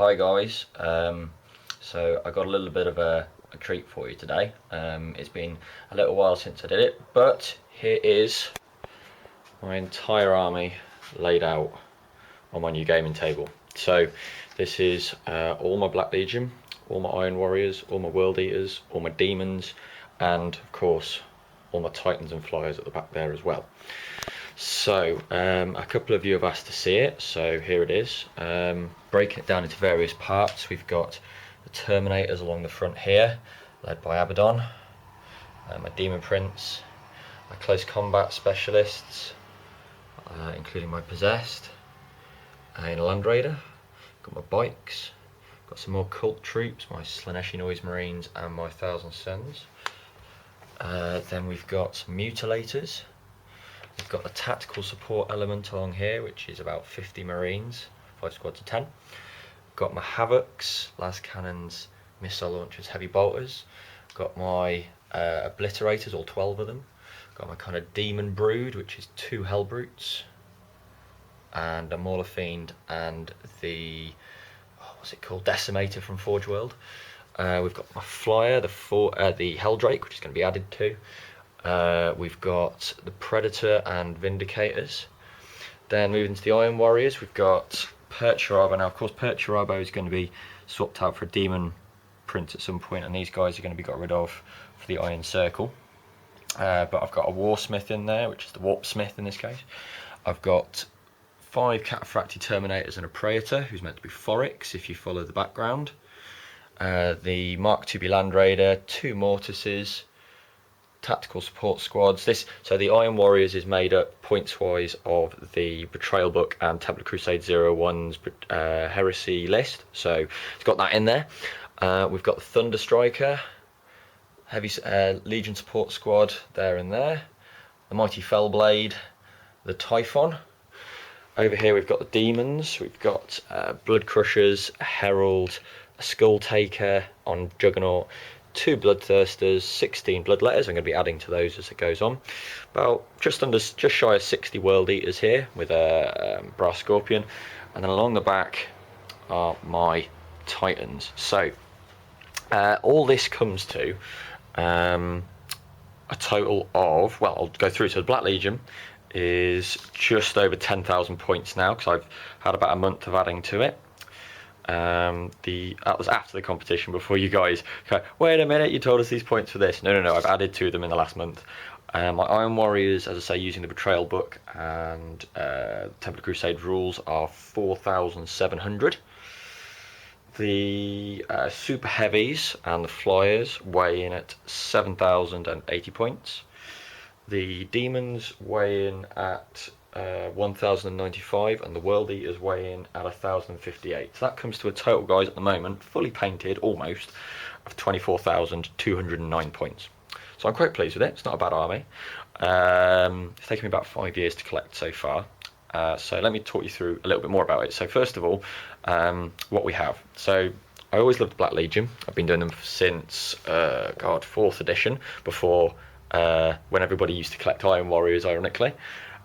Hi guys, so I got a little bit of a treat for you today. It's been a little while since I did it, but here is my entire army laid out on my new gaming table. So this is all my Black Legion, all my Iron Warriors, all my World Eaters, all my Demons, and of course all my Titans and Flyers at the back there as well. So a couple of you have asked to see it, so here it is. Breaking it down into various parts, we've got the Terminators along the front here, led by Abaddon, my Demon Prince, my Close Combat Specialists, including my Possessed, and a Land Raider, got my Bikes, got some more Cult Troops, my Slaneshi Noise Marines and my Thousand Suns. Then we've got some Mutilators. We've got the tactical support element along here, which is about 50 Marines, 5 squads of 10. Got my Havocs, las cannons, missile launchers, heavy bolters. Got my obliterators, all 12 of them. Got my kind of demon brood, which is 2 hell brutes, and a Mauler Fiend, and the what's it called, Decimator from Forge World. We've got my flyer, the Hell Drake, which is going to be added to. We've got the Predator and Vindicators. Then moving to the Iron Warriors, we've got Perturabo. Now, of course, Perturabo is going to be swapped out for a Demon Prince at some point, and these guys are going to be got rid of for the Iron Circle. But I've got a Warsmith in there, which is the Warp Smith in this case. I've got 5 Cataphractii Terminators and a Praetor, who's meant to be Foryx, if you follow the background. The Mark II Land Raider, 2 Mortises, tactical support squads. So the Iron Warriors is made up points-wise of the Betrayal Book and Templar Crusade 01's Heresy list, so it's got that in there. We've got the Thunder Striker, heavy Legion support squad there and there, the Mighty Fellblade, the Typhon. Over here we've got the Demons, we've got Blood Crushers, a Herald, a Skull Taker on Juggernaut, 2 Bloodthirsters, 16 Bloodletters. I'm going to be adding to those as it goes on. About just shy of 60 World Eaters here with a Brass Scorpion, and then along the back are my Titans. So all this comes to a total of, well, I'll go through. So the Black Legion is just over 10,000 points now, because I've had about a month of adding to it. That was after the competition, before you guys go, wait a minute, you told us these points for this. No, I've added to them in the last month. My Iron Warriors, as I say, using the Betrayal Book and Templar Crusade rules, are 4,700. The Super Heavies and the Flyers weigh in at 7,080 points. The Demons weigh in at 1,095, and the World Eaters weigh in at 1,058. So that comes to a total, guys, at the moment, fully painted almost, of 24,209 points. So I'm quite pleased with it. It's not a bad army. It's taken me about 5 years to collect so far. So let me talk you through a little bit more about it. So first of all, what we have. So I always loved Black Legion. I've been doing them since 4th edition, before when everybody used to collect Iron Warriors, ironically.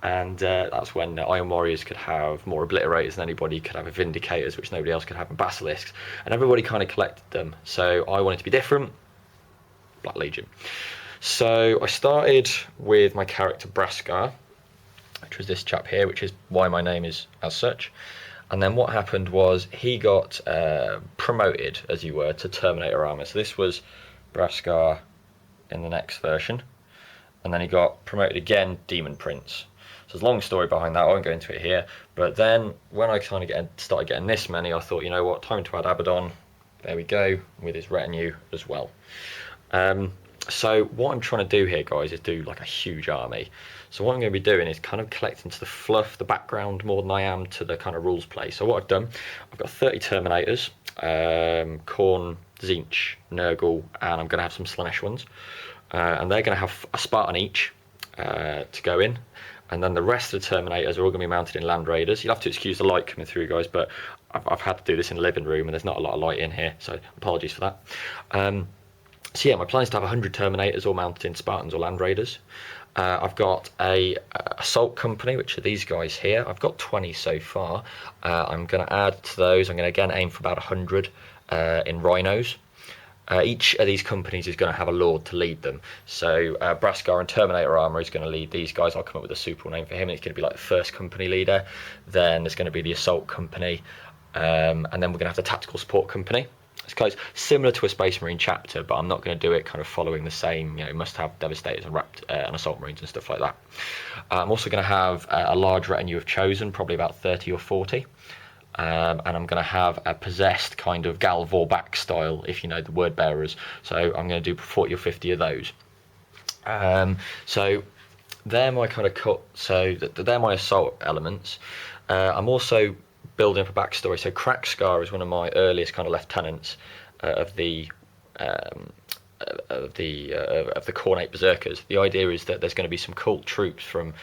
And that's when Iron Warriors could have more Obliterators than anybody could have, Vindicators, which nobody else could have, and Basilisks, and everybody kind of collected them. So I wanted to be different, Black Legion. So I started with my character Braskar, which was this chap here, which is why my name is as such. And then what happened was he got promoted, as you were, to Terminator armor. So this was Braskar in the next version, and then he got promoted again, Demon Prince. So there's a long story behind that, I won't go into it here. But then when I kind of started getting this many, I thought, you know what, time to add Abaddon. There we go, with his retinue as well. So what I'm trying to do here, guys, is do like a huge army. So what I'm going to be doing is kind of collecting to the fluff, the background, more than I am to the kind of rules play. So what I've done, I've got 30 Terminators, Khorne, Tzeentch, Nurgle, and I'm going to have some Slanesh ones. And they're going to have a Spartan each to go in. And then the rest of the Terminators are all going to be mounted in Land Raiders. You'll have to excuse the light coming through, guys, but I've had to do this in the living room, and there's not a lot of light in here, so apologies for that. So yeah, my plan is to have 100 Terminators all mounted in Spartans or Land Raiders. I've got a assault company, which are these guys here. I've got 20 so far. I'm going to add to those. I'm going to again aim for about 100 in rhinos. Each of these companies is going to have a lord to lead them. So Braskar and Terminator Armor is going to lead these guys. I'll come up with a suitable name for him. It's going to be like the first company leader. Then there's going to be the assault company, and then we're going to have the tactical support company. It's kind of similar to a Space Marine chapter, but I'm not going to do it kind of following the same, must have Devastators and Assault Marines and stuff like that. I'm also going to have a large retinue of Chosen, probably about 30 or 40. And I'm going to have a possessed kind of Gal Vorbak style, if you know the word bearers. So I'm going to do 40 or 50 of those. So they're my kind of cut. So they're my assault elements. I'm also building up a backstory. So Crackscar is one of my earliest kind of lieutenants of the Khornate Berserkers. The idea is that there's going to be some cult troops from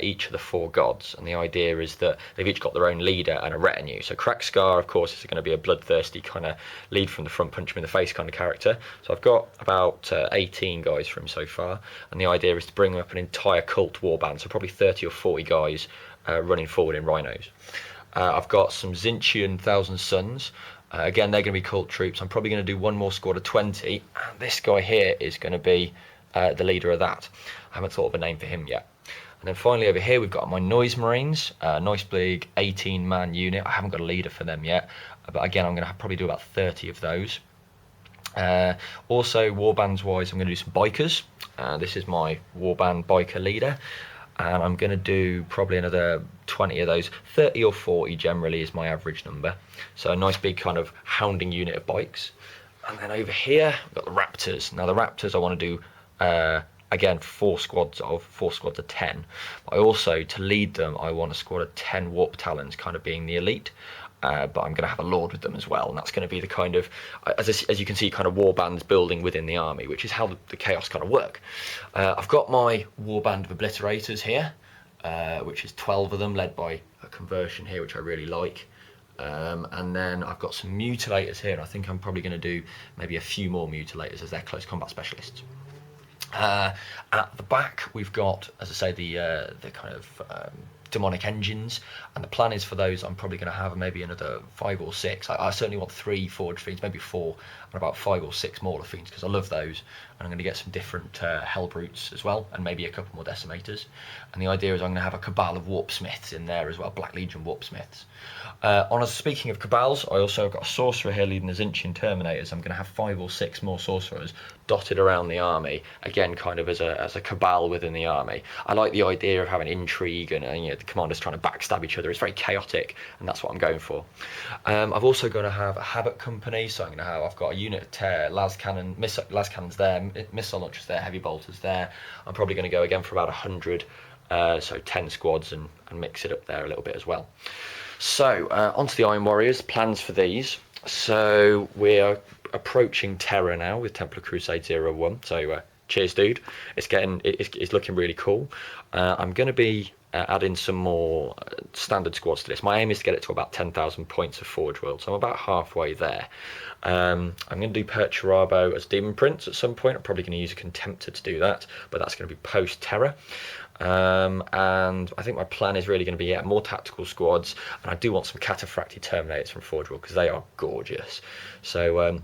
each of the 4 gods, and the idea is that they've each got their own leader and a retinue. So Crackscar, of course, is going to be a bloodthirsty kind of lead from the front, punch him in the face kind of character. So I've got about 18 guys from him so far, and the idea is to bring up an entire cult warband, so probably 30 or 40 guys running forward in rhinos. I've got some Zinchian Thousand Sons. Again, they're going to be cult troops. I'm probably going to do one more squad of 20, and this guy here is going to be the leader of that. I haven't thought of a name for him yet. And then finally over here we've got my Noise Marines, nice big 18-man unit. I haven't got a leader for them yet, but again I'm going to probably do about 30 of those. Also warbands wise, I'm going to do some bikers. This is my warband biker leader, and I'm going to do probably another 20 of those. 30 or 40 generally is my average number. So a nice big kind of hounding unit of bikes. And then over here I've got the Raptors. Now the Raptors I want to do again 4 squads of 10. But I also, to lead them, I want a squad of 10 Warp Talons, kind of being the elite. But I'm going to have a lord with them as well, and that's going to be the kind of, as you can see, kind of warbands building within the army, which is how the chaos kind of work. I've got my warband of obliterators here, which is 12 of them, led by a conversion here, which I really like. And then I've got some mutilators here, and I think I'm probably going to do maybe a few more mutilators as they're close combat specialists. At the back we've got, as I say, the kind of demonic engines, and the plan is for those I'm probably going to have maybe another 5 or 6. I certainly want 3 Forge Fiends, maybe 4, and about 5 or 6 Mauler Fiends, because I love those, and I'm going to get some different Hell Brutes as well, and maybe a couple more Decimators. And the idea is I'm going to have a cabal of Warp Smiths in there as well, Black Legion Warp Smiths. Speaking of cabals, I also got a sorcerer here leading the Zinchian Terminators. I'm going to have 5 or 6 more sorcerers dotted around the army, again kind of as a cabal within the army. I like the idea of having intrigue and the commanders trying to backstab each other. It's very chaotic, and that's what I'm going for. I've also got to have a Havoc company, so I've got a unit of las cannons there, missile launchers there, heavy bolters there. I'm probably going to go again for about 100, so 10 squads, and mix it up there a little bit as well. So onto the Iron Warriors, plans for these. So we're approaching Terra now with Templar Crusade 01. So cheers, dude. It's looking really cool. I'm going to be adding some more standard squads to this. My aim is to get it to about 10,000 points of Forge World, so I'm about halfway there. I'm going to do Perturabo as Demon Prince at some point. I'm probably going to use a Contemptor to do that, but that's going to be post-Terra. And I think my plan is really going to be more tactical squads, and I do want some Cataphracti Terminators from Forge World, because they are gorgeous. So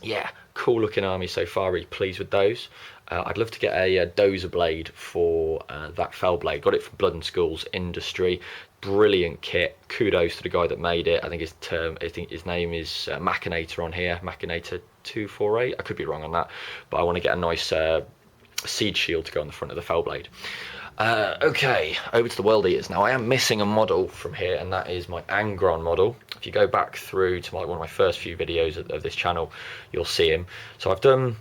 yeah, cool looking army so far, really pleased with those. I'd love to get a Dozer Blade for that Fell Blade. Got it from Blood and Skulls Industry. Brilliant kit. Kudos to the guy that made it. I think his name is Machinator on here. Machinator 248. I could be wrong on that, but I want to get a nice siege shield to go on the front of the Fell Blade. Okay, over to the World Eaters now. I am missing a model from here, and that is my Angron model. If you go back through to one of my first few videos of this channel, you'll see him. So I've done.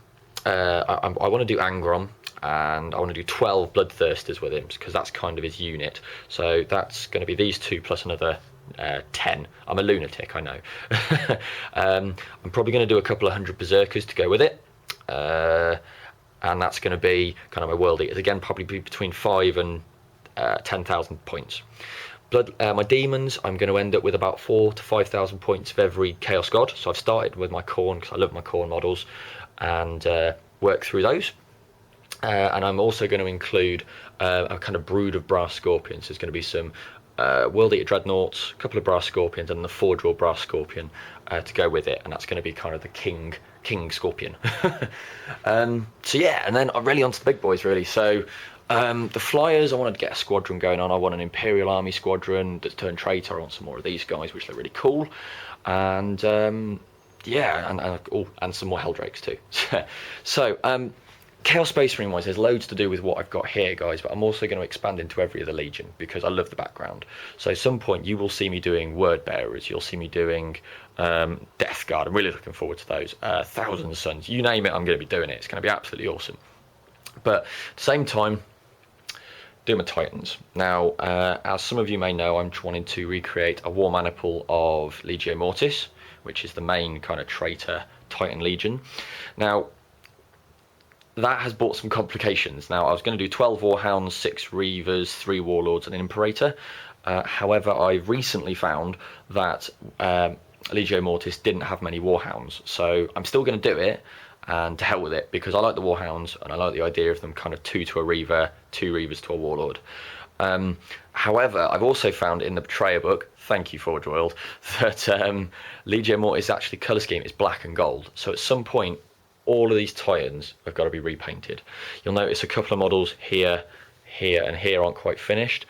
I want to do Angron, and I want to do 12 Bloodthirsters with him, because that's kind of his unit. So that's going to be these 2 plus another 10. I'm a lunatic, I know. I'm probably going to do a couple of 100 Berserkers to go with it. And that's going to be kind of my World Eaters. Again, probably be between 5 and 10,000 points. My demons, I'm going to end up with about 4,000 to 5,000 points of every Chaos God. So I've started with my Khorne, because I love my Khorne models, and work through those. and I'm also going to include a kind of brood of brass scorpions. There's going to be some World Eater Dreadnoughts, a couple of brass scorpions, and the four-draw brass scorpion to go with it, and that's going to be kind of the king scorpion. So yeah, and then I'm really onto the big boys really. So the flyers, I wanted to get a squadron going on. I want an Imperial Army squadron that's turned traitor. I want some more of these guys, which look really cool, and yeah, and some more Helldrakes too. So Chaos Space Marine wise, there's loads to do with what I've got here, guys, but I'm also going to expand into every other legion because I love the background. So at some point you will see me doing Word Bearers, you'll see me doing Death Guard. I'm really looking forward to those. Thousand Suns, you name it, I'm going to be doing it. It's going to be absolutely awesome. But at the same time, do my Titans. Now, as some of you may know, I'm wanting to recreate a War Maniple of Legio Mortis, which is the main kind of traitor Titan Legion. Now, that has brought some complications. Now, I was going to do 12 Warhounds, 6 Reavers, 3 Warlords, and an Imperator. However, I've recently found that Legio Mortis didn't have many Warhounds, so I'm still going to do it, and to hell with it, because I like the Warhounds, and I like the idea of them kind of 2 to a Reaver, 2 Reavers to a Warlord. However, I've also found in the Betrayer book, thank you Forge World, that Legio Mortis actually colour scheme is black and gold, so at some point all of these Titans have got to be repainted. You'll notice a couple of models here, here and here aren't quite finished.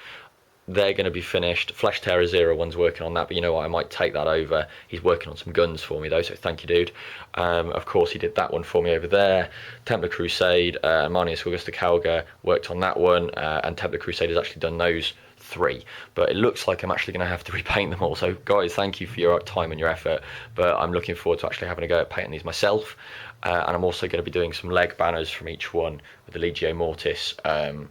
They're going to be finished. Flesh Terror 01's working on that, but you know what, I might take that over. He's working on some guns for me though, so thank you, dude. Of course, he did that one for me over there. Templar Crusade, Marnius Augusta Calga worked on that one, and Templar Crusade has actually done those 3, but it looks like I'm actually going to have to repaint them all. So guys, thank you for your time and your effort, but I'm looking forward to actually having a go at painting these myself. And I'm also going to be doing some leg banners from each one with the Legio Mortis kind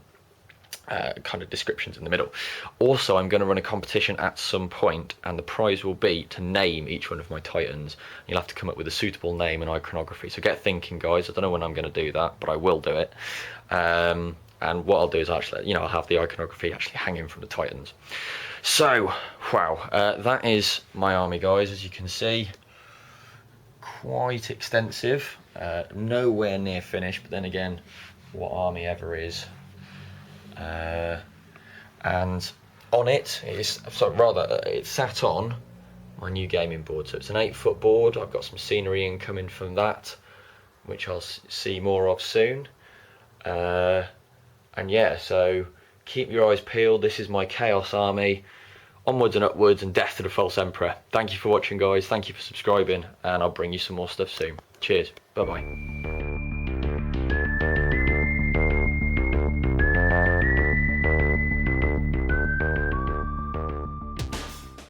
of descriptions in the middle. Also, I'm going to run a competition at some point, and the prize will be to name each one of my Titans. You'll have to come up with a suitable name and iconography. So get thinking, guys. I don't know when I'm going to do that, but I will do it. And what I'll do is actually, you know, I'll have the iconography actually hanging from the Titans. So, wow, that is my army, guys. As you can see, quite extensive. Nowhere near finished, but then again, what army ever is? And on it is, it's sat on my new gaming board. So it's an 8-foot board. I've got some scenery incoming from that, which I'll see more of soon. And yeah, so keep your eyes peeled. This is my Chaos Army. Onwards and upwards, and death to the false emperor. Thank you for watching, guys. Thank you for subscribing, and I'll bring you some more stuff soon. Cheers. Bye bye.